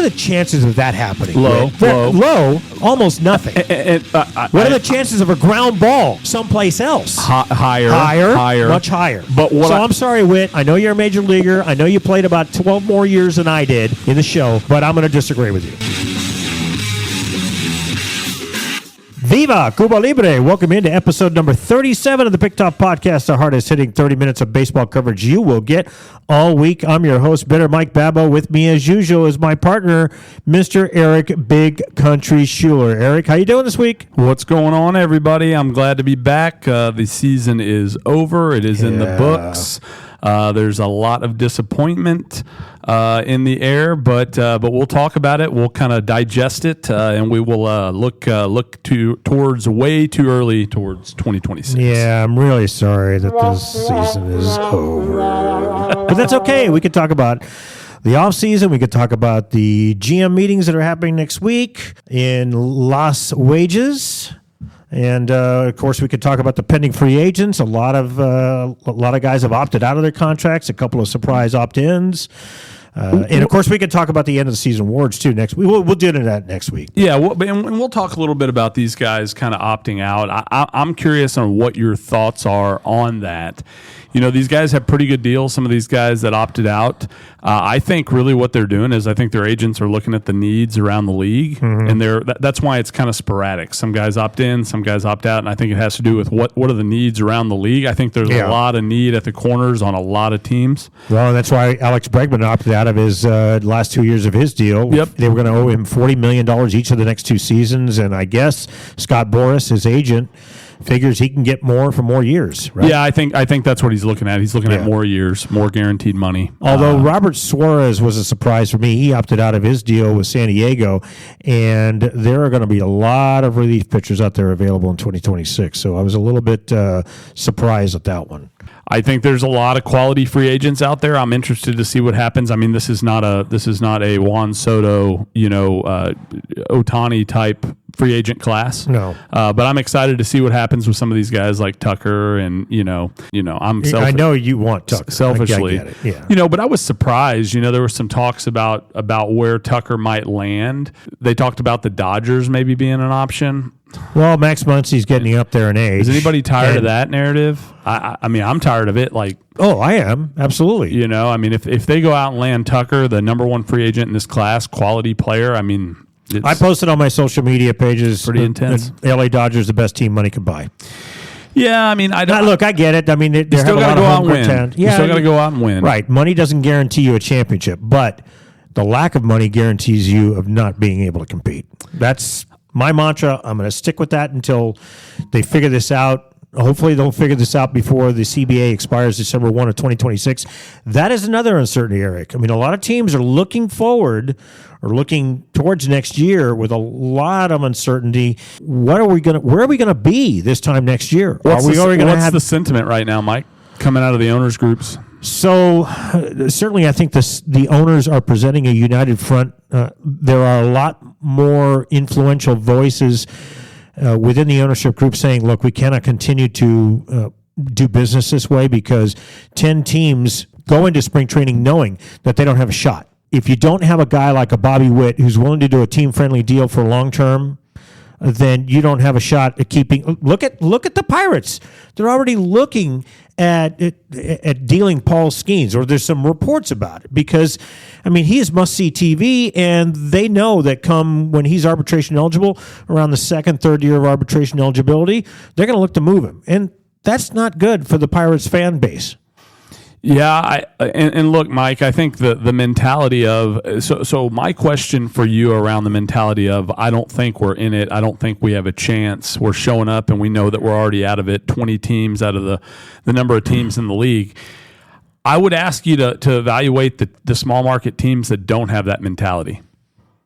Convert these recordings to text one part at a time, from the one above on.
are the chances of that happening? Low. Almost nothing. What are the chances of a ground ball someplace else? Higher. Much higher. But I'm sorry, Whit. I know you're a major leaguer. I know you played about 12 more years than I did in the show, but I'm going to disagree with you. Viva Cuba Libre. Welcome into episode number 37 of the Pick Top Podcast, the hardest hitting 30 minutes of baseball coverage you will get all week. I'm your host, Bitter Mike Babbo. With me, as usual, is my partner, Mr. Aric Big Country Schuler. Aric, how you doing this week? What's going on, everybody? I'm glad to be back. The season is over. It is in the books. There's a lot of disappointment in the air, but we'll talk about it. We'll kind of digest it, and we will look towards way too early towards 2026. Yeah, I'm really sorry that this season is over, but that's okay. We could talk about the off season. We could talk about the GM meetings that are happening next week in Las Vegas. And of course, we could talk about the pending free agents. A lot of guys have opted out of their contracts. A couple of surprise opt-ins, and of course, we could talk about the end of the season awards too. Next week, we'll do that next week. Yeah, and we'll talk a little bit about these guys kind of opting out. I'm curious on what your thoughts are on that. You know, these guys have pretty good deals. Some of these guys that opted out, I think really what they're doing is I think their agents are looking at the needs around the league, and that's why it's kind of sporadic. Some guys opt in, some guys opt out, and I think it has to do with what are the needs around the league. I think there's a lot of need at the corners on a lot of teams. Well, that's why Alex Bregman opted out of his last 2 years of his deal. Yep. They were going to owe him $40 million each of the next 2 seasons, and I guess Scott Boras, his agent, figures he can get more for more years, right? Yeah, I think that's what he's looking at. He's looking at more years, more guaranteed money. Although Robert Suarez was a surprise for me. He opted out of his deal with San Diego, and there are going to be a lot of relief pitchers out there available in 2026. So I was a little bit surprised at that one. I think there's a lot of quality free agents out there. I'm interested to see what happens. I mean, this is not a Juan Soto, Ohtani type free agent class. No. But I'm excited to see what happens with some of these guys like Tucker and, I'm selfish. I know you want Tucker. Selfishly. I get it. Yeah. But I was surprised. There were some talks about where Tucker might land. They talked about the Dodgers maybe being an option. Well, Max Muncy's getting up there in age. Is anybody tired of that narrative? I mean, I'm tired of it. Oh, I am. Absolutely. If they go out and land Tucker, the number one free agent in this class, quality player, I mean, I posted on my social media pages. Pretty intense. LA Dodgers, the best team money could buy. Yeah, I mean, I get it. I mean, they still got to go out and win. Talent. You still got to go out and win. Right. Money doesn't guarantee you a championship, but the lack of money guarantees you of not being able to compete. That's my mantra. I'm going to stick with that until they figure this out. Hopefully they'll figure this out before the CBA expires December 1 of 2026. That is another uncertainty, Aric. I mean, a lot of teams are looking forward or looking towards next year with a lot of uncertainty. Where are we going to be this time next year? What's the sentiment right now, Mike, coming out of the owners groups? So certainly I think the owners are presenting a united front. There are a lot more influential voices within the ownership group saying, look, we cannot continue to do business this way because 10 teams go into spring training knowing that they don't have a shot. If you don't have a guy like a Bobby Witt who's willing to do a team-friendly deal for long term, then you don't have a shot at keeping. Look at the Pirates. They're already looking at dealing Paul Skeens, or there's some reports about it because, I mean, he is must-see TV, and they know that when he's arbitration eligible, around the second, third year of arbitration eligibility, they're going to look to move him, and that's not good for the Pirates fan base. Yeah, and look, Mike, I think the mentality of so my question for you around the mentality of I don't think we're in it. I don't think we have a chance. We're showing up and we know that we're already out of it. 20 teams out of the number of teams in the league. I would ask you to evaluate the small market teams that don't have that mentality.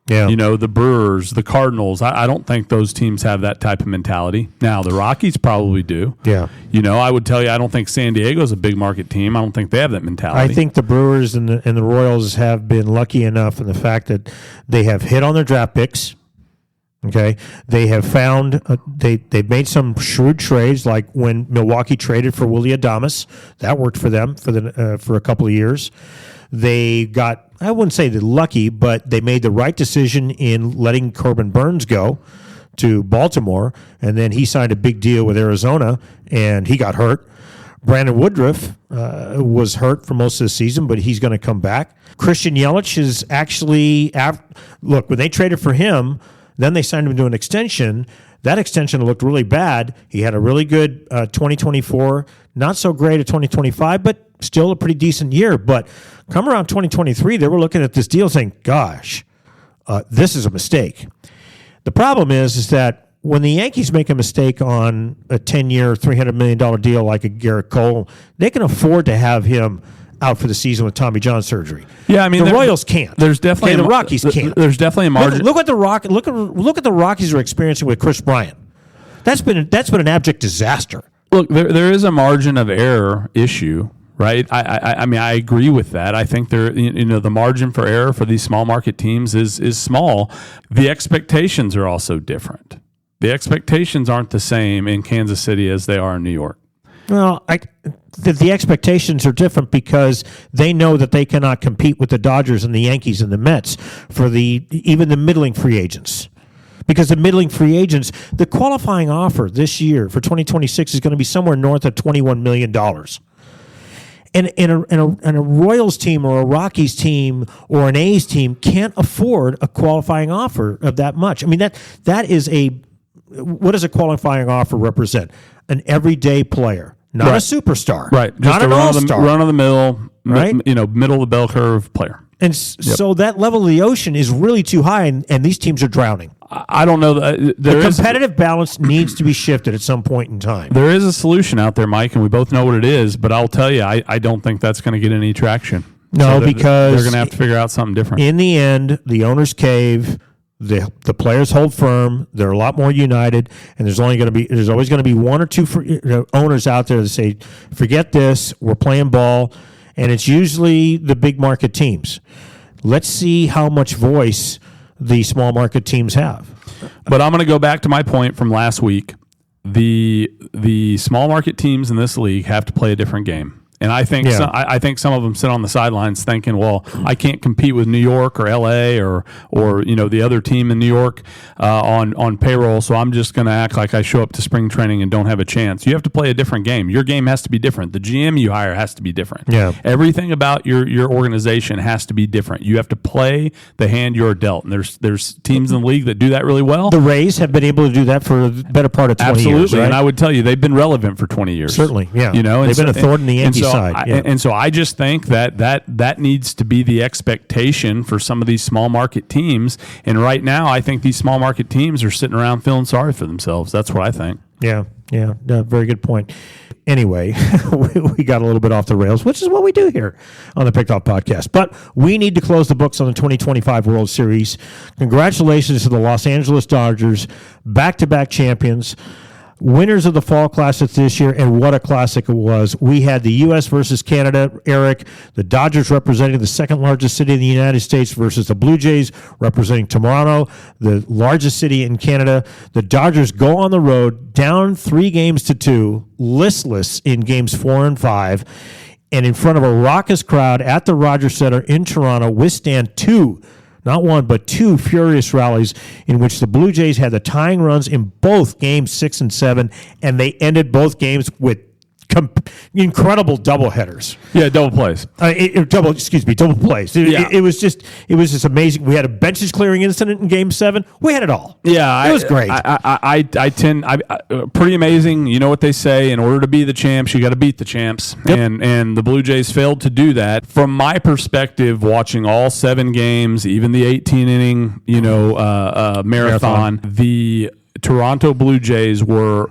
Yeah. The Brewers, the Cardinals, I don't think those teams have that type of mentality. Now, the Rockies probably do. Yeah. I would tell you I don't think San Diego is a big market team. I don't think they have that mentality. I think the Brewers and the Royals have been lucky enough in the fact that they have hit on their draft picks. Okay, they have found they've made some shrewd trades, like when Milwaukee traded for Willie Adames. That worked for them for a couple of years. They got, I wouldn't say they're lucky, but they made the right decision in letting Corbin Burns go to Baltimore, and then he signed a big deal with Arizona, and he got hurt. Brandon Woodruff was hurt for most of the season, but he's going to come back. Christian Yelich is actually, look, when they traded for him, then they signed him to an extension. That extension looked really bad. He had a really good 2024, not so great a 2025, but still a pretty decent year. But come around 2023, they were looking at this deal saying, gosh, this is a mistake. The problem is that when the Yankees make a mistake on a 10-year, $300 million deal like a Garrett Cole, they can afford to have him out for the season with Tommy John surgery. Yeah, I mean the Royals can't. There's definitely the Rockies can't. There's definitely a margin. Look at the look at the Rockies are experiencing with Chris Bryant. That's been an abject disaster. Look, there is a margin of error issue, right? I mean, I agree with that. I think the margin for error for these small market teams is small. The expectations are also different. The expectations aren't the same in Kansas City as they are in New York. Well, the expectations are different because they know that they cannot compete with the Dodgers and the Yankees and the Mets for even the middling free agents. Because the middling free agents, the qualifying offer this year for 2026 is going to be somewhere north of $21 million. And a Royals team or a Rockies team or an A's team can't afford a qualifying offer of that much. I mean, that is what does a qualifying offer represent? An everyday player. Not right. A superstar. Right. Not Just an all-star. Run of the mill, right? Middle of the bell curve player. And so that level of the ocean is really too high, and these teams are drowning. I don't know. The competitive balance needs to be shifted at some point in time. There is a solution out there, Mike, and we both know what it is, but I'll tell you, I don't think that's going to get any traction. No, because they're going to have to figure out something different. In the end, the owners cave. The players hold firm. They're a lot more united, and there's always going to be one or two owners out there that say, "Forget this. We're playing ball," and it's usually the big market teams. Let's see how much voice the small market teams have. But I'm going to go back to my point from last week. The small market teams in this league have to play a different game. And I think I think some of them sit on the sidelines thinking, well, I can't compete with New York or L.A. or the other team in New York on payroll, so I'm just going to act like I show up to spring training and don't have a chance. You have to play a different game. Your game has to be different. The GM you hire has to be different. Yeah. Everything about your organization has to be different. You have to play the hand you're dealt. And there's teams in the league that do that really well. The Rays have been able to do that for the better part of 20 Absolutely. years. Right? And I would tell you, they've been relevant for 20 years. Certainly, yeah. They've been a thorn in the Yankee side. And so I just think that needs to be the expectation for some of these small market teams. And right now, I think these small market teams are sitting around feeling sorry for themselves. That's what I think. Yeah, very good point. Anyway, we got a little bit off the rails, which is what we do here on the Picked Off Podcast. But we need to close the books on the 2025 World Series. Congratulations to the Los Angeles Dodgers, back-to-back champions. Winners of the Fall Classic this year, and what a classic it was. We had the U.S. versus Canada, Aric, the Dodgers representing the second largest city in the United States versus the Blue Jays representing Toronto, the largest city in Canada. The Dodgers go on the road, down 3-2, listless in games 4 and 5, and in front of a raucous crowd at the Rogers Center in Toronto, withstand not one, but 2 furious rallies in which the Blue Jays had the tying runs in both games 6 and 7, and they ended both games with incredible doubleheaders. Yeah, double plays. Double plays. It was just amazing. We had a benches clearing incident in Game 7. We had it all. Yeah, it was great. Pretty amazing. You know what they say: in order to be the champs, you got to beat the champs. Yep. And the Blue Jays failed to do that. From my perspective, watching all 7 games, even the 18-inning, marathon, the Toronto Blue Jays were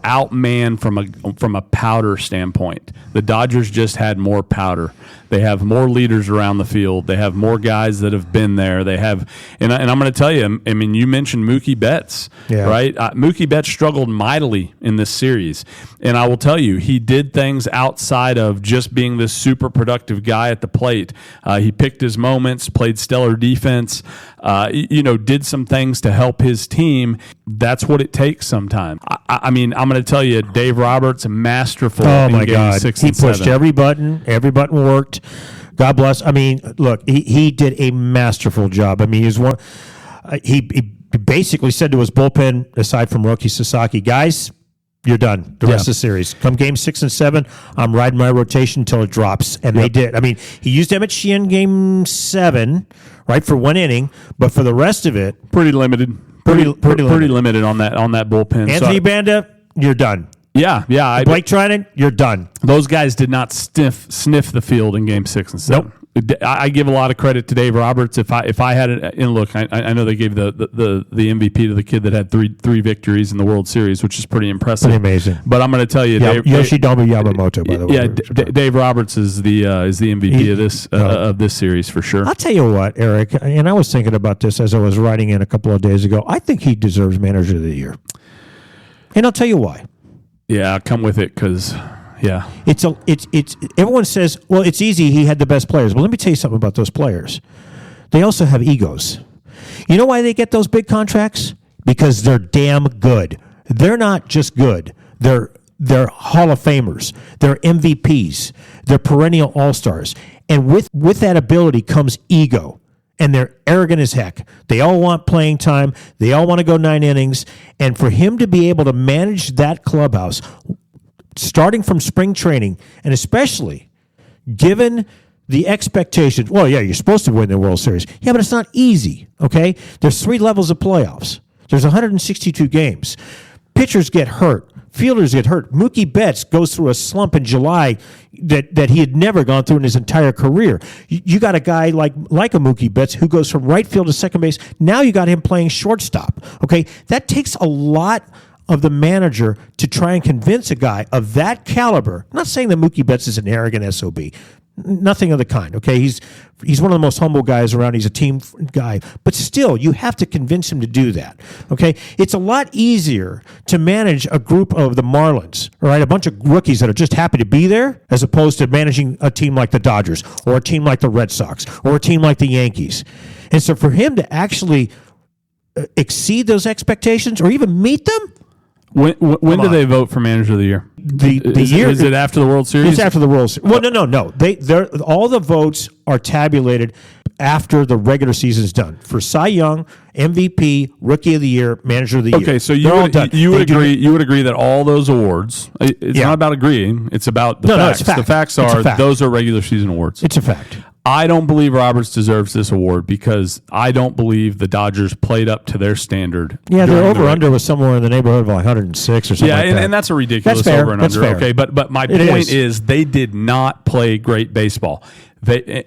outmanned from a powder standpoint. The Dodgers just had more powder. They have more leaders around the field. They have more guys that have been there. They have, and I'm going to tell you. I mean, you mentioned Mookie Betts, right? Mookie Betts struggled mightily in this series, and I will tell you, he did things outside of just being this super productive guy at the plate. He picked his moments, played stellar defense. Did some things to help his team. That's what it takes sometimes. I mean, I'm going to tell you, Dave Roberts, masterful. Oh in my game God, 6 he and pushed 7. every button worked. God bless. I mean, look, he did a masterful job. I mean, he basically said to his bullpen, aside from Roki Sasaki, guys, you're done. The rest of the series. Come game 6 and 7, I'm riding my rotation until it drops. And they did. I mean, he used Emmett Sheehan game 7, right, for 1 inning, but for the rest of it, pretty limited. Pretty limited on that bullpen. Anthony Banda, you're done. Yeah. Blake Trinan, you're done. Those guys did not sniff the field in game 6 and 7. Nope. I give a lot of credit to Dave Roberts. If I had it, and look, I know they gave the MVP to the kid that had three victories in the World Series, which is pretty impressive, pretty amazing. But I'm going to tell you, Yoshinobu Yamamoto, by the way. Yeah, Dave Roberts is the MVP of this series for sure. I'll tell you what, Aric, and I was thinking about this as I was writing in a couple of days ago. I think he deserves Manager of the Year, and I'll tell you why. Yeah, come with it, because. Yeah, it's everyone says, well, it's easy. He had the best players. Well, let me tell you something about those players. They also have egos. You know why they get those big contracts? Because they're damn good. They're not just good. They're Hall of Famers. They're MVPs. They're perennial All-Stars. And with that ability comes ego. And they're arrogant as heck. They all want playing time. They all want to go 9 innings. And for him to be able to manage that clubhouse, starting from spring training, and especially given the expectations, well, yeah, you're supposed to win the World Series. Yeah, but it's not easy, okay? There's 3 levels of playoffs. There's 162 games. Pitchers get hurt. Fielders get hurt. Mookie Betts goes through a slump in July that he had never gone through in his entire career. You got a guy like a Mookie Betts who goes from right field to second base. Now you got him playing shortstop, okay? That takes a lot of the manager to try and convince a guy of that caliber. I'm not saying that Mookie Betts is an arrogant SOB. Nothing of the kind, okay? He's one of the most humble guys around. He's a team guy. But still, you have to convince him to do that, okay? It's a lot easier to manage a group of the Marlins, all right, a bunch of rookies that are just happy to be there, as opposed to managing a team like the Dodgers or a team like the Red Sox or a team like the Yankees. And so for him to actually exceed those expectations or even meet them, when do they vote for Manager of the Year? Is it after the World Series? It's after the World Series. Well, no. They're all the votes are tabulated after the regular season is done for Cy Young, MVP, Rookie of the Year, Manager of the Year. Okay, so you would agree that all those awards. It's not about agreeing. It's about the facts. The facts are those are regular season awards. It's a fact. I don't believe Roberts deserves this award because I don't believe the Dodgers played up to their standard. Yeah, their over-under was somewhere in the neighborhood of 106 or something like that. And that's a ridiculous over and under. Okay, but my point is they did not play great baseball.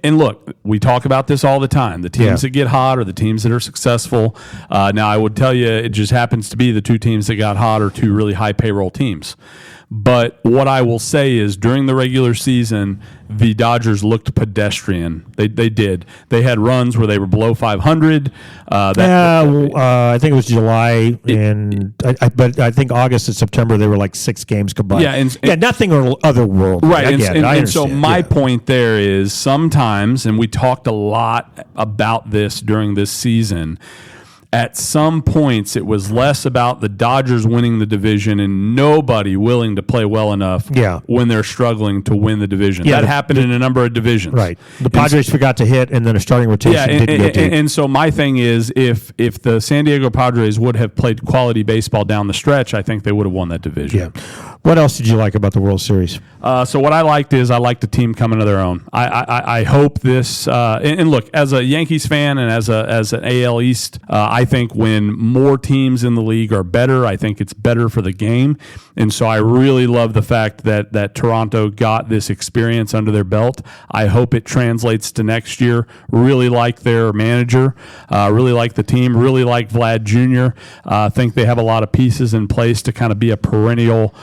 And look, we talk about this all the time. The teams that get hot are the teams that are successful. Now, I would tell you it just happens to be the 2 teams that got hot are 2 really high payroll teams. But what I will say is during the regular season, the Dodgers looked pedestrian. They did. They had runs where they were below 500. I think it was July, but I think August and September they were like 6 games combined. Nothing otherworldly. Right, and so my point there is sometimes, and we talked a lot about this during this season, at some points, it was less about the Dodgers winning the division and nobody willing to play well enough when they're struggling to win the division. That happened in a number of divisions. Right. The Padres forgot to hit, and then a starting rotation didn't go deep. And so my thing is, if the San Diego Padres would have played quality baseball down the stretch, I think they would have won that division. Yeah. What else did you like about the World Series? So what I liked is I liked the team coming to their own. I hope this and look, as a Yankees fan and as an AL East, I think when more teams in the league are better, I think it's better for the game. And so I really love the fact that Toronto got this experience under their belt. I hope it translates to next year. Really like their manager, really like the team, really like Vlad Jr. I think they have a lot of pieces in place to kind of be a perennial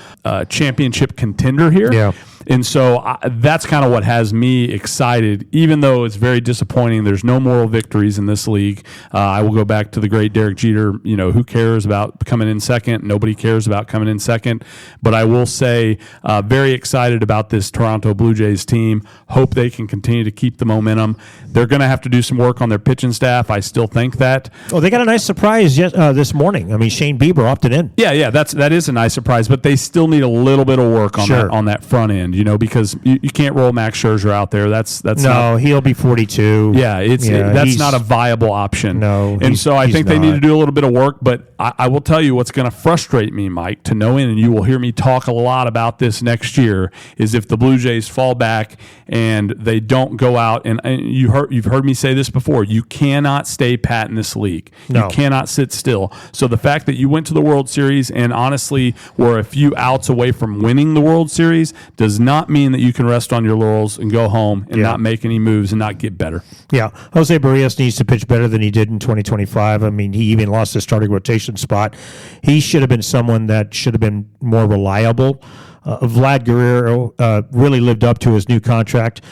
championship contender here. Yeah. And so that's kind of what has me excited, even though it's very disappointing. There's no moral victories in this league. I will go back to the great Derek Jeter. Who cares about coming in second? Nobody cares about coming in second. But I will say, very excited about this Toronto Blue Jays team. Hope they can continue to keep the momentum. They're going to have to do some work on their pitching staff. I still think that. Oh, they got a nice surprise this morning. I mean, Shane Bieber opted in. Yeah, that is a nice surprise. But they still need a little bit of work on that front end. Because you can't roll Max Scherzer out there. That's no, he'll be 42. Yeah, that's not a viable option. No, and so I think they need to do a little bit of work. But I will tell you what's going to frustrate me, Mike, to no end, and you will hear me talk a lot about this next year, is if the Blue Jays fall back and they don't go out and you've heard me say this before. You cannot stay pat in this league. No. You cannot sit still. So the fact that you went to the World Series and honestly were a few outs away from winning the World Series does not mean that you can rest on your laurels and go home and not make any moves and not get better. Yeah. Jose Barrios needs to pitch better than he did in 2025. I mean, he even lost his starting rotation spot. He should have been someone that should have been more reliable. Vlad Guerrero really lived up to his new contract.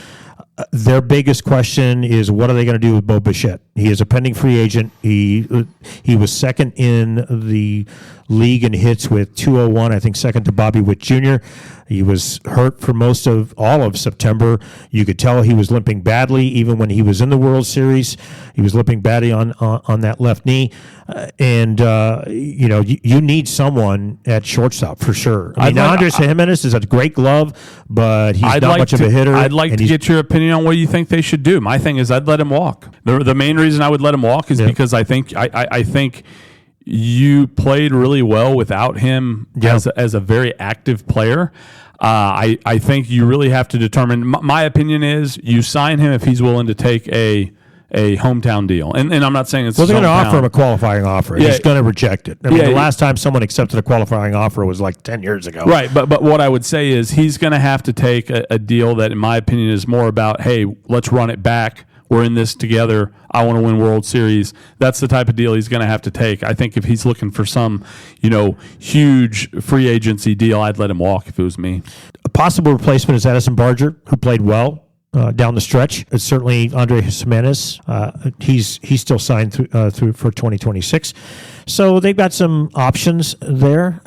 Their biggest question is, what are they going to do with Bo Bichette? He is a pending free agent. He was second in the league in hits with 201, I think second to Bobby Witt Jr. He was hurt for all of September. You could tell he was limping badly, even when he was in the World Series. He was limping badly on that left knee. You need someone at shortstop for sure. I mean, Andres Jimenez is a great glove, but he's not much of a hitter. I'd like to get your opinion on what you think they should do. My thing is I'd let him walk. The main reason I would let him walk is because I think you played really well without him as a very active player. I think you really have to determine. My opinion is you sign him if he's willing to take a hometown deal. And I'm not saying it's they're going to offer him a qualifying offer. Yeah. He's going to reject it. I mean, the last time someone accepted a qualifying offer was like 10 years ago. Right, but what I would say is he's going to have to take a deal that, in my opinion, is more about, hey, let's run it back. We're in this together. I want to win World Series. That's the type of deal he's going to have to take. I think if he's looking for some, huge free agency deal, I'd let him walk if it was me. A possible replacement is Addison Barger, who played well down the stretch. It's certainly Andres Jimenez. He's still signed through for 2026. So they've got some options there.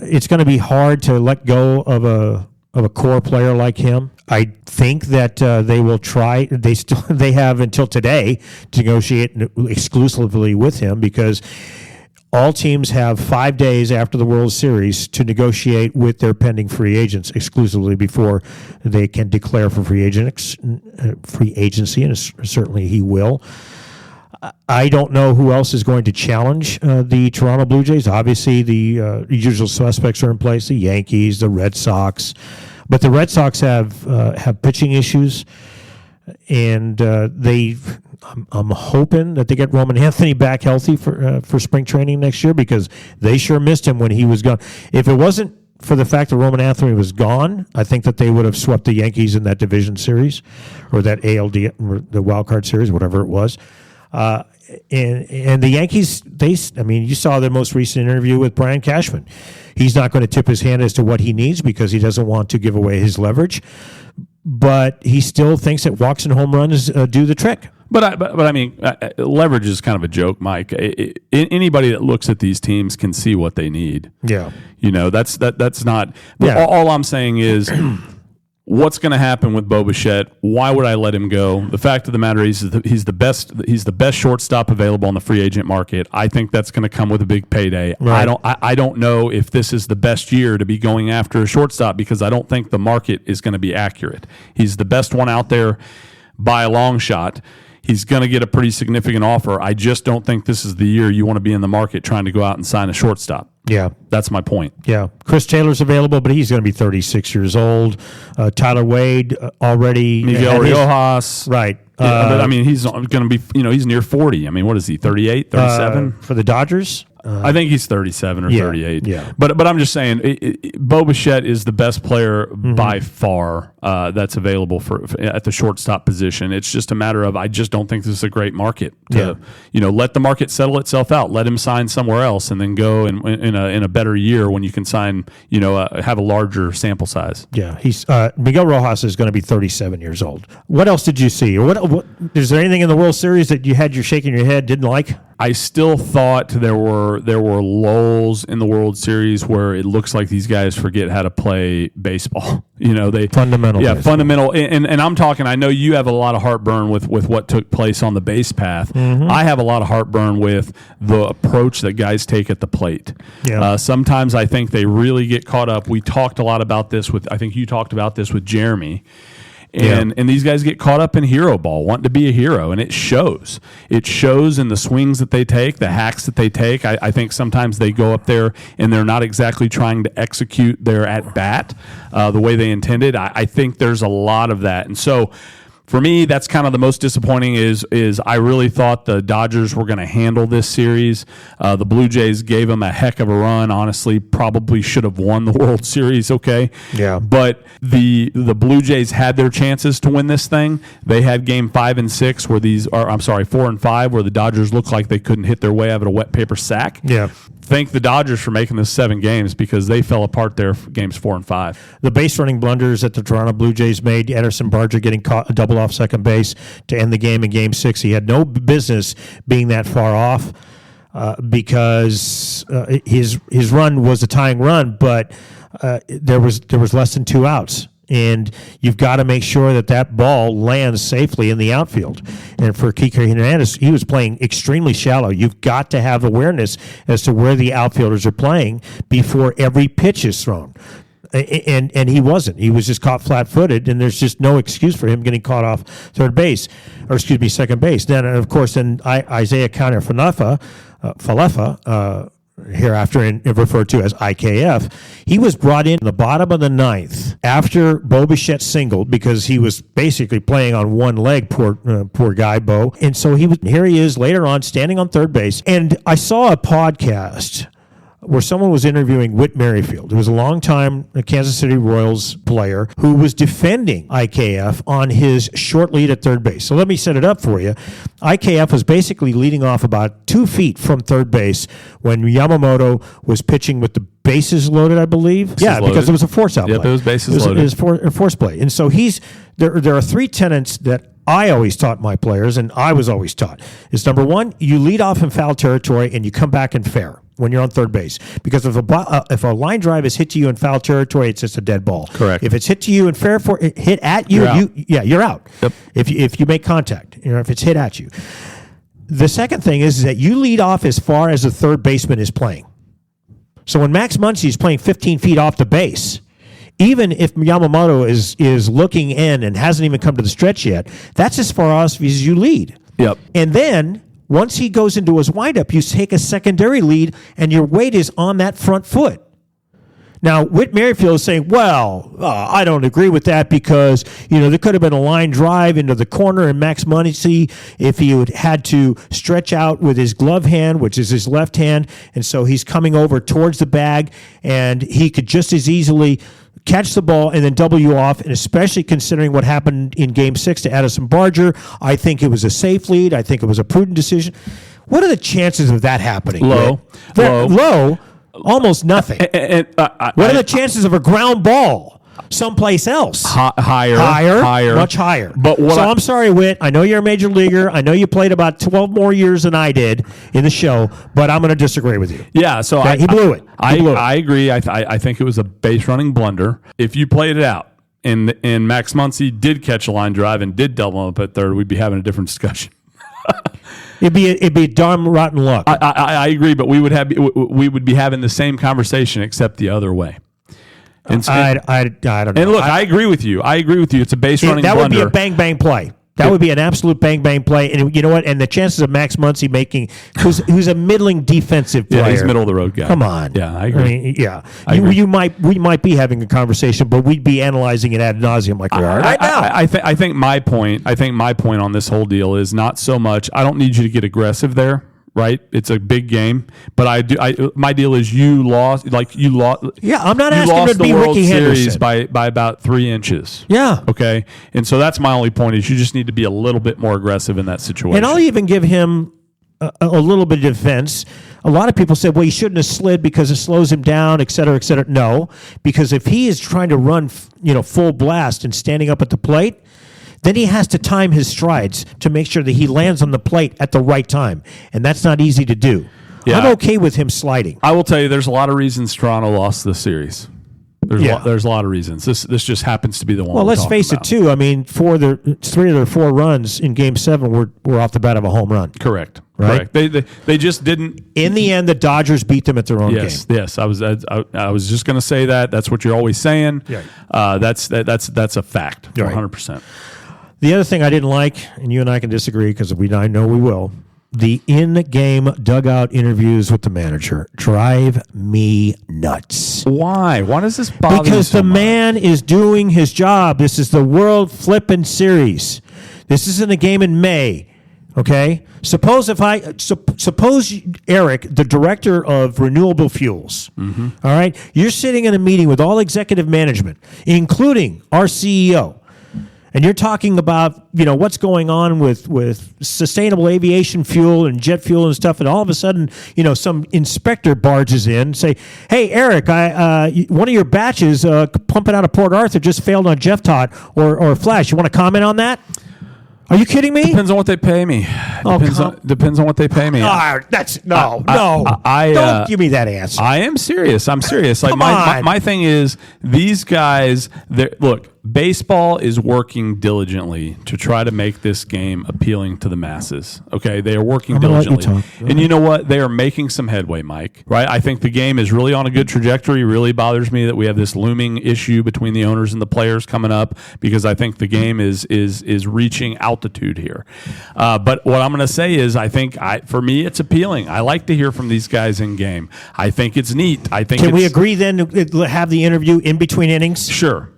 It's going to be hard to let go of a core player like him. I think that they will try. They have until today to negotiate exclusively with him, because all teams have 5 days after the World Series to negotiate with their pending free agents exclusively before they can declare for free agency, and certainly he will. I don't know who else is going to challenge the Toronto Blue Jays. Obviously, the usual suspects are in place: the Yankees, the Red Sox. But the Red Sox have pitching issues, and I'm hoping that they get Roman Anthony back healthy for spring training next year, because they sure missed him when he was gone. If it wasn't for the fact that Roman Anthony was gone, I think that they would have swept the Yankees in that division series, or that ALD, or the wild card series, whatever it was. And the Yankees, you saw their most recent interview with Brian Cashman. He's not going to tip his hand as to what he needs, because he doesn't want to give away his leverage. But he still thinks that walks and home runs do the trick. But leverage is kind of a joke, Mike. Anybody that looks at these teams can see what they need. Yeah, that's not. Yeah. All I'm saying is, what's going to happen with Bo Bichette? Why would I let him go? The fact of the matter is, he's the best shortstop available on the free agent market. I think that's going to come with a big payday. Right. I don't know if this is the best year to be going after a shortstop, because I don't think the market is going to be accurate. He's the best one out there by a long shot. He's going to get a pretty significant offer. I just don't think this is the year you want to be in the market trying to go out and sign a shortstop. Yeah. That's my point. Yeah. Chris Taylor's available, but he's going to be 36 years old. Tyler Wade already. Miguel Riojas. Right. But I mean, he's going to be, he's near 40. I mean, what is he, 38, 37? For the Dodgers? I think he's 37 or 38. Yeah. But I'm just saying, Bo Bichette is the best player by far that's available at the shortstop position. It's just a matter of, I just don't think this is a great market to, let the market settle itself out. Let him sign somewhere else and then go in a better year when you can sign, have a larger sample size. Yeah. He's Miguel Rojas is going to be 37 years old. What else did you see? Or what is there anything in the World Series that you had shaking your head, didn't like? I still thought there were lulls in the World Series where it looks like these guys forget how to play baseball. Fundamental. Yeah, baseball. fundamental. And I'm talking. I know you have a lot of heartburn with what took place on the base path. Mm-hmm. I have a lot of heartburn with the approach that guys take at the plate. Yeah. Sometimes I think they really get caught up. We talked a lot about this I think you talked about this with Jeremy. And these guys get caught up in hero ball, wanting to be a hero, and it shows. It shows in the swings that they take, the hacks that they take. I think sometimes they go up there and they're not exactly trying to execute their at-bat the way they intended. I think there's a lot of that. And so for me, that's kind of the most disappointing is I really thought the Dodgers were going to handle this series. The Blue Jays gave them a heck of a run. Honestly, probably should have won the World Series, okay? Yeah. But the Blue Jays had their chances to win this thing. They had game 5 and 6 4 and 5, where the Dodgers looked like they couldn't hit their way out of a wet paper sack. Yeah. Thank the Dodgers for making this 7 games because they fell apart there for games 4 and 5. The base running blunders that the Toronto Blue Jays made, Anderson Barger getting caught a double off second base to end the game in Game 6. He had no business being that far off because his run was a tying run, but there was less than 2 outs. And you've got to make sure that ball lands safely in the outfield. And for Kike Hernandez, he was playing extremely shallow. You've got to have awareness as to where the outfielders are playing before every pitch is thrown. And he wasn't. He was just caught flat-footed, and there's just no excuse for him getting caught off second base. Then, of course, Isaiah Falefa, hereafter referred to as IKF, he was brought in the bottom of the 9th after Bo Bichette singled because he was basically playing on one leg, poor guy, Bo. And so here he is later on standing on third base. And I saw a podcast where someone was interviewing Whit Merrifield, who was a longtime Kansas City Royals player who was defending IKF on his short lead at third base. So let me set it up for you. IKF was basically leading off about 2 feet from third base when Yamamoto was pitching with the bases loaded, I believe. Because it was a force out play. Yep, it was bases loaded. It was force play. And so there are 3 tenets that I always taught my players, and I was always taught. Is number 1, you lead off in foul territory and you come back in fair when you're on third base. Because if a line drive is hit to you in foul territory, it's just a dead ball. Correct. If it's hit to you in fair hit at you, you're out. Yep. If you make contact, if it's hit at you. The second thing is that you lead off as far as the third baseman is playing. So when Max Muncy is playing 15 feet off the base, even if Yamamoto is looking in and hasn't even come to the stretch yet, that's as far off as you lead. Yep. And then once he goes into his windup, you take a secondary lead, and your weight is on that front foot. Now, Whit Merrifield is saying, I don't agree with that because, there could have been a line drive into the corner, and Max Muncy, if he had to stretch out with his glove hand, which is his left hand, and so he's coming over towards the bag, and he could just as easily catch the ball and then double you off, and especially considering what happened in Game 6 to Addison Barger, I think it was a safe lead. I think it was a prudent decision. What are the chances of that happening? Low. Almost nothing. What are the chances of a ground ball someplace else? Higher. Much higher. But I'm sorry, Whit. I know you're a major leaguer. I know you played about 12 more years than I did in the show, but I'm going to disagree with you. Yeah, so he blew it. I agree. I think it was a base running blunder. If you played it out and Max Muncy did catch a line drive and did double him up at third, we'd be having a different discussion. It'd be darn rotten luck. I agree, but we would be having the same conversation except the other way. I don't know. And look, I agree with you. It's a base running blunder. That would be a bang bang play. That would be an absolute bang bang play, and you know what? And the chances of Max Muncy making, who's a middling defensive player, he's middle of the road guy. Come on, yeah, I agree. We might be having a conversation, but we'd be analyzing it ad nauseum like we are right now. I think my point on this whole deal is not so much. I don't need you to get aggressive there. Right, it's a big game, but my deal is you lost. Yeah, I'm not asking to be World Ricky Series Henderson by about 3 inches. Yeah. Okay, and so that's my only point is you just need to be a little bit more aggressive in that situation. And I'll even give him a little bit of defense. A lot of people said, well, he shouldn't have slid because it slows him down, et cetera, et cetera. No, because if he is trying to run, full blast and standing up at the plate, then he has to time his strides to make sure that he lands on the plate at the right time. And that's not easy to do. Yeah. I'm okay with him sliding. I will tell you, there's a lot of reasons Toronto lost this series. There's a lot of reasons. This just happens to be the one. Well, let's face it, too. I mean, 3 of their 4 runs in Game 7 were off the bat of a home run. Correct. Right? Correct. They just didn't. In the end, the Dodgers beat them at their own game. Yes. I was just going to say that. That's what you're always saying. Yeah. That's a fact. 100%. The other thing I didn't like, and you and I can disagree because I know we will, the in-game dugout interviews with the manager drive me nuts. Why? Why does this bother you so much? Because the man is doing his job. This is the World Flippin' Series. This isn't a game in May. Okay? Suppose Aric, the director of renewable fuels, all right, you're sitting in a meeting with all executive management, including our CEO, and you're talking about, what's going on with sustainable aviation fuel and jet fuel and stuff, and all of a sudden, some inspector barges in and say, hey, Aric, one of your batches pumping out of Port Arthur just failed on Jeff Tot or Flash. You want to comment on that? Are you kidding me? Depends on what they pay me. Depends on what they pay me. Don't give me that answer. I am serious. I'm serious. Come on. My thing is these guys. Look, baseball is working diligently to try to make this game appealing to the masses. Okay, they are working diligently, and you know what? They are making some headway, Mike. Right? I think the game is really on a good trajectory. It really bothers me that we have this looming issue between the owners and the players coming up because I think the game is reaching altitude here. But what I'm going to say is, I think for me, it's appealing. I like to hear from these guys in game. I think it's neat. Can we agree then to have the interview in between innings? Sure.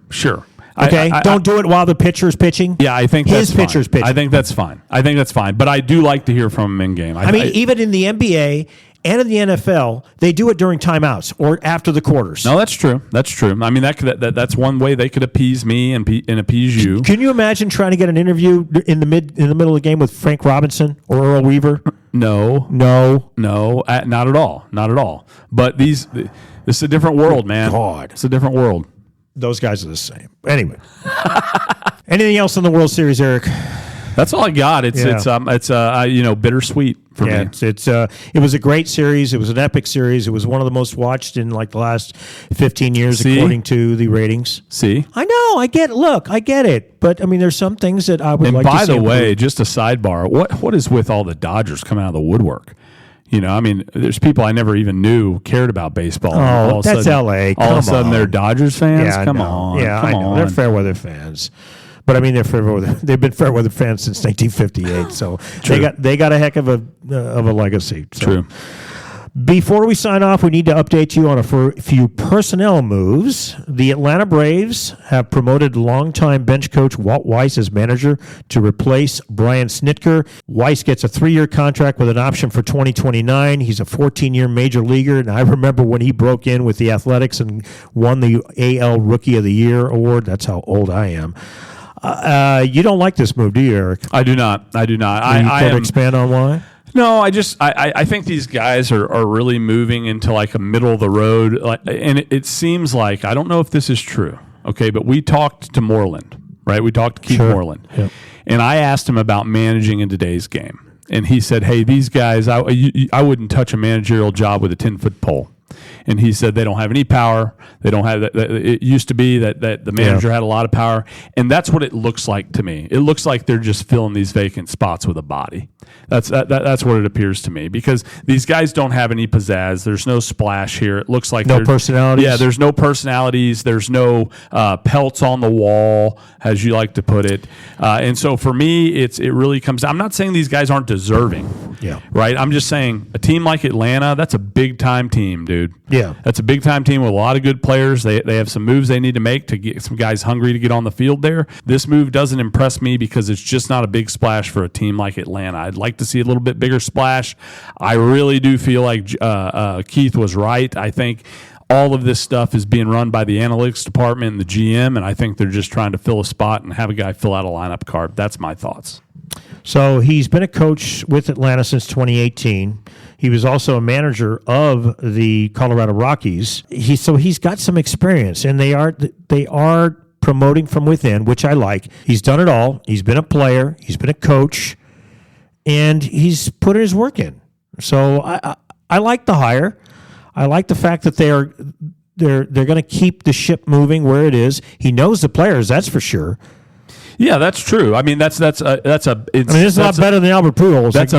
Okay, don't do it while the pitcher's pitching. Yeah, I think his pitcher's pitching. I think that's fine. But I do like to hear from him in game. Even in the NBA and in the NFL, they do it during timeouts or after the quarters. No, that's true. I mean, that's one way they could appease me and appease you. Can you imagine trying to get an interview in the middle of the game with Frank Robinson or Earl Weaver? No, not at all. But this is a different world, man. God, it's a different world. Those guys are the same. Anyway, anything else in the World Series, Aric? That's all I got. It's bittersweet for me. It was a great series. It was an epic series. It was one of the most watched in like the last 15 years, according to the ratings. See, I know. I get it. But I mean, there's some things that I would like to see. And by the way, just a sidebar. What is with all the Dodgers coming out of the woodwork? There's people I never even knew cared about baseball. Oh, that's L.A. All of a sudden, they're Dodgers fans? Yeah, come on. Yeah, come I know. on. They're fair weather fans. But I mean, they've been fair weather fans since 1958. So they got a heck of a legacy. So. True. Before we sign off, we need to update you on a few personnel moves. The Atlanta Braves have promoted longtime bench coach Walt Weiss as manager to replace Brian Snitker. Weiss gets a 3-year contract with an option for 2029. He's a 14-year major leaguer, and I remember when he broke in with the Athletics and won the AL Rookie of the Year award. That's how old I am. You don't like this move, do you, Aric? I do not. Can you expand on why? No, I think these guys are really moving into like a middle of the road, and it seems like, I don't know if this is true, okay, but we talked to Moreland, right? We talked to Keith Moreland, and I asked him about managing in today's game, and he said, hey, these guys, I wouldn't touch a managerial job with a 10-foot pole. and he said they don't have any power. They don't have. It used to be that the manager had a lot of power, and that's what it looks like to me. It looks like they're just filling these vacant spots with a body. That's what it appears to me, because these guys don't have any pizzazz. There's no splash here. It looks like no personalities. Yeah, there's no personalities. There's no pelts on the wall, as you like to put it. And so for me, it really comes. I'm not saying these guys aren't deserving. Yeah. Right. I'm just saying a team like Atlanta, that's a big time team, dude. Yeah. That's a big time team with a lot of good players. They have some moves they need to make to get some guys hungry to get on the field there. This move doesn't impress me because it's just not a big splash for a team like Atlanta. I'd like to see a little bit bigger splash. I really do feel like Keith was right. I think all of this stuff is being run by the analytics department and the GM, and I think they're just trying to fill a spot and have a guy fill out a lineup card. That's my thoughts. So he's been a coach with Atlanta since 2018. He was also a manager of the Colorado Rockies. He's got some experience, and they are promoting from within, which I like. He's done it all. He's been a player. He's been a coach, and he's put his work in. So I like the hire. I like the fact that they're going to keep the ship moving where it is. He knows the players, that's for sure. Yeah, that's true. I mean, it's it's a lot better than Albert Pujols. That's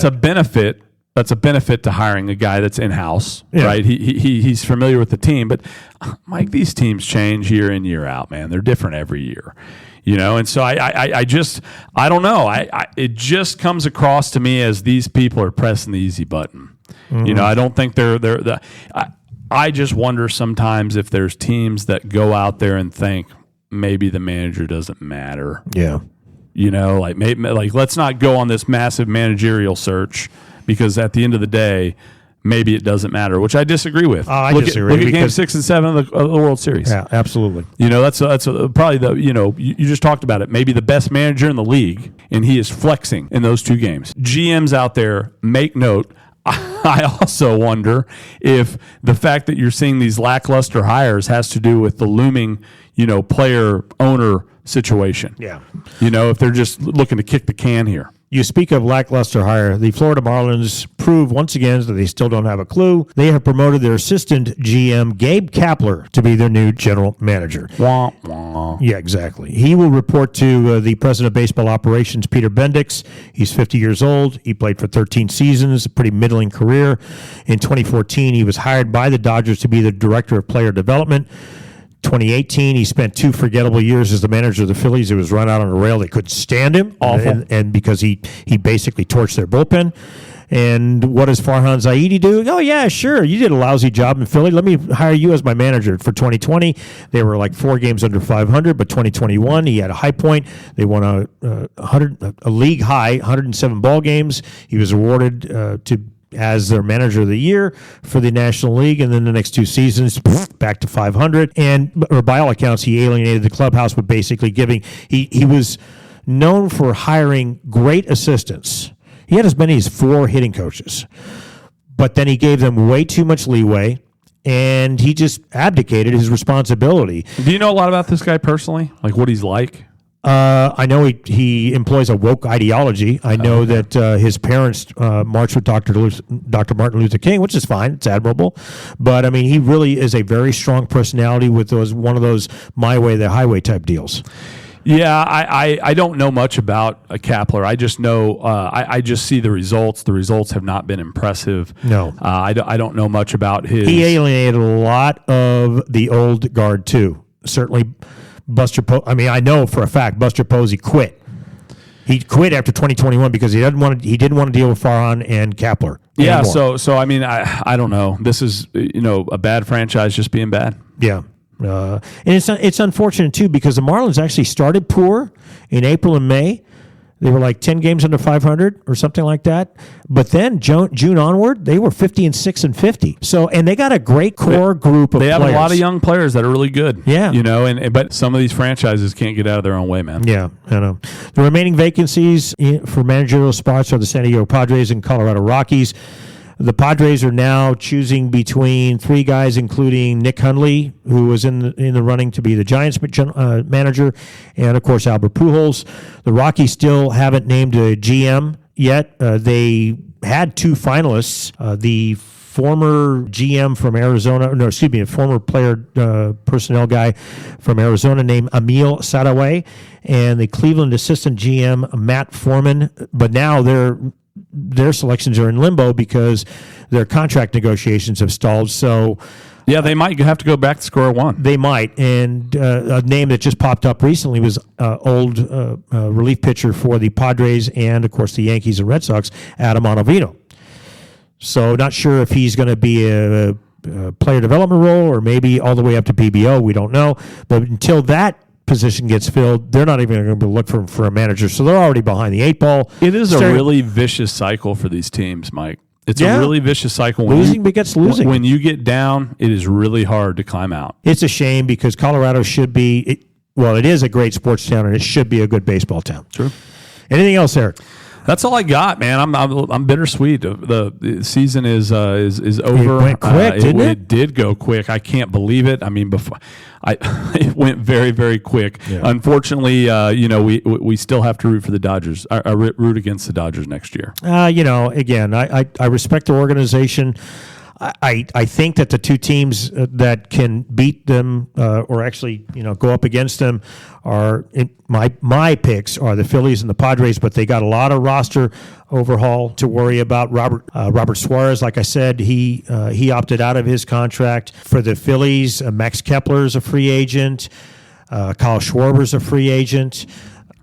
a benefit. That's a benefit to hiring a guy that's in-house, right? He's familiar with the team. But, Mike, these teams change year in, year out, man. They're different every year, And so I don't know. It just comes across to me as these people are pressing the easy button. Mm-hmm. I don't think I just wonder sometimes if there's teams that go out there and think maybe the manager doesn't matter. Yeah. Like let's not go on this massive managerial search, because at the end of the day, maybe it doesn't matter, which I disagree with. I disagree. Look at Game 6 and 7 of the World Series. Yeah, absolutely. That's probably the you just talked about it. Maybe the best manager in the league, and he is flexing in those two games. GMs out there, make note. I also wonder if the fact that you're seeing these lackluster hires has to do with the looming, player owner situation. Yeah. If they're just looking to kick the can here. You speak of lackluster hire. The Florida Marlins prove once again that they still don't have a clue. They have promoted their assistant GM, Gabe Kapler, to be their new general manager. Wah, wah. Yeah, exactly. He will report to the president of baseball operations, Peter Bendix. He's 50 years old. He played for 13 seasons, a pretty middling career. In 2014, he was hired by the Dodgers to be the director of player development. 2018, he spent 2 forgettable years as the manager of the Phillies. It was run out on a rail. They couldn't stand him. Awful. And because he basically torched their bullpen. And what does Farhan Zaidi do? Oh, yeah, sure. You did a lousy job in Philly. Let me hire you as my manager. For 2020, they were like 4 games under 500, but 2021, he had a high point. They won a league high, 107 ball games. He was awarded as their manager of the year for the National League, and then the next 2 seasons, back to 500. And by all accounts, he alienated the clubhouse with basically giving. He was known for hiring great assistants. He had as many as 4 hitting coaches, but then he gave them way too much leeway, and he just abdicated his responsibility. Do you know a lot about this guy personally? Like what he's like? I know he employs a woke ideology. I know that his parents marched with Dr. Martin Luther King, which is fine. It's admirable. But, I mean, he really is a very strong personality with one of those my way, the highway type deals. Yeah, I don't know much about Kapler. I just know I just see the results. The results have not been impressive. No. I don't know much about his. He alienated a lot of the old guard, too. Certainly I know for a fact Buster Posey quit. He quit after 2021 because he didn't want to deal with Farhan and Kapler anymore. Yeah, so I mean I don't know. This is a bad franchise just being bad. Yeah. And it's unfortunate too because the Marlins actually started poor in April and May. They were like 10 games under 500 or something like that. But then June onward, they were 50-6 and 50. So, and they got a great core group of players. They have a lot of young players that are really good. Yeah. But some of these franchises can't get out of their own way, man. Yeah, I know. The remaining vacancies for managerial spots are the San Diego Padres and Colorado Rockies. The Padres are now choosing between 3 guys, including Nick Hundley, who was in the running to be the Giants manager, and, of course, Albert Pujols. The Rockies still haven't named a GM yet. They had 2 finalists. The former GM from Arizona. No, excuse me, a former player personnel guy from Arizona named Emil Sadaway, and the Cleveland assistant GM Matt Foreman. But now their selections are in limbo because their contract negotiations have stalled. So. Yeah, they might have to go back to square one. They might. And a name that just popped up recently was old relief pitcher for the Padres and, of course, the Yankees and Red Sox, Adam Ottavino. So not sure if he's going to be a player development role or maybe all the way up to PBO. We don't know. But until that position gets filled, they're not even going to look for a manager. So they're already behind the 8 ball. It is a really vicious cycle for these teams, Mike. It's a really vicious cycle. Losing begets losing. When you get down, it is really hard to climb out. It's a shame because Colorado should be, it is a great sports town and it should be a good baseball town. True. Anything else, Aric? That's all I got, man. I'm bittersweet. The season is over. It went quick, didn't it? It did go quick. I can't believe it. I mean, it went very, very quick. Yeah. Unfortunately, we still have to root for the Dodgers. Root against the Dodgers next year. Again, I respect their organization. I think that the two teams that can beat them or actually go up against them are my picks are the Phillies and the Padres, but they got a lot of roster overhaul to worry about. Robert Suarez, like I said, he opted out of his contract. For the Phillies, Max Kepler is a free agent. Kyle Schwarber's a free agent.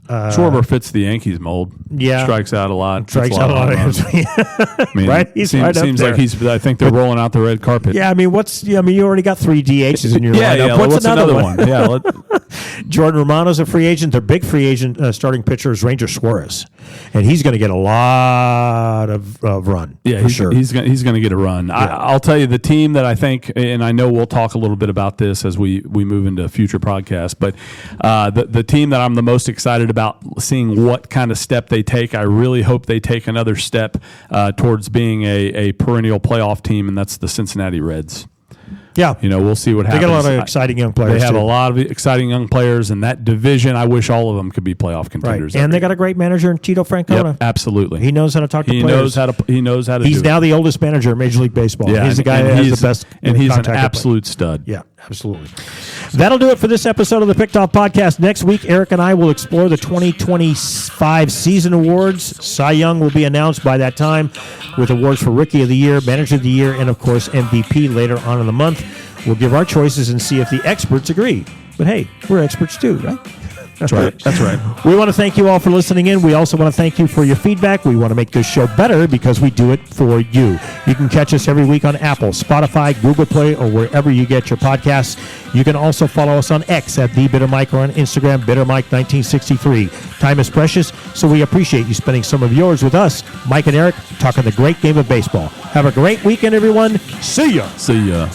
Schwarber fits the Yankees mold. Yeah, strikes out a lot. Strikes out a lot. I mean, right? He's right up seems there. Like I think they're rolling out the red carpet. Yeah, I mean, you already got 3 DHs in your lineup. Yeah. What's another one? Yeah. Jordan Romano's a free agent. Their big free agent starting pitcher is Ranger Suarez, and he's going to get a lot of run. Yeah, for sure. He's going to get a run. Yeah. I'll tell you the team that I think, and I know we'll talk a little bit about this as we move into future podcasts, but the team that I'm the most excited about seeing what kind of step they take. I really hope they take another step towards being a perennial playoff team, and that's the Cincinnati Reds. Yeah. We'll see what happens. They got a lot of exciting young players. They have a lot of exciting young players in that division. I wish all of them could be playoff contenders. Right. And they got a great manager in Tito Francona. Yep, absolutely. He knows how to talk to players. He knows how to He's do now it. the oldest manager in Major League Baseball. Yeah, he's the guy that has the best and he's an contact absolute stud. Yeah, absolutely. That'll do it for this episode of the Picked Off Podcast. Next week, Aric and I will explore the 2025 season awards. Cy Young will be announced by that time with awards for Rookie of the Year, Manager of the Year, and, of course, MVP later on in the month. We'll give our choices and see if the experts agree. But, hey, we're experts too, right? That's right. That's right. We want to thank you all for listening in. We also want to thank you for your feedback. We want to make this show better because we do it for you. You can catch us every week on Apple, Spotify, Google Play, or wherever you get your podcasts. You can also follow us on X at @TheBitterMike or on Instagram, BitterMike1963. Time is precious, so we appreciate you spending some of yours with us, Mike and Aric, talking the great game of baseball. Have a great weekend, everyone. See ya. See ya.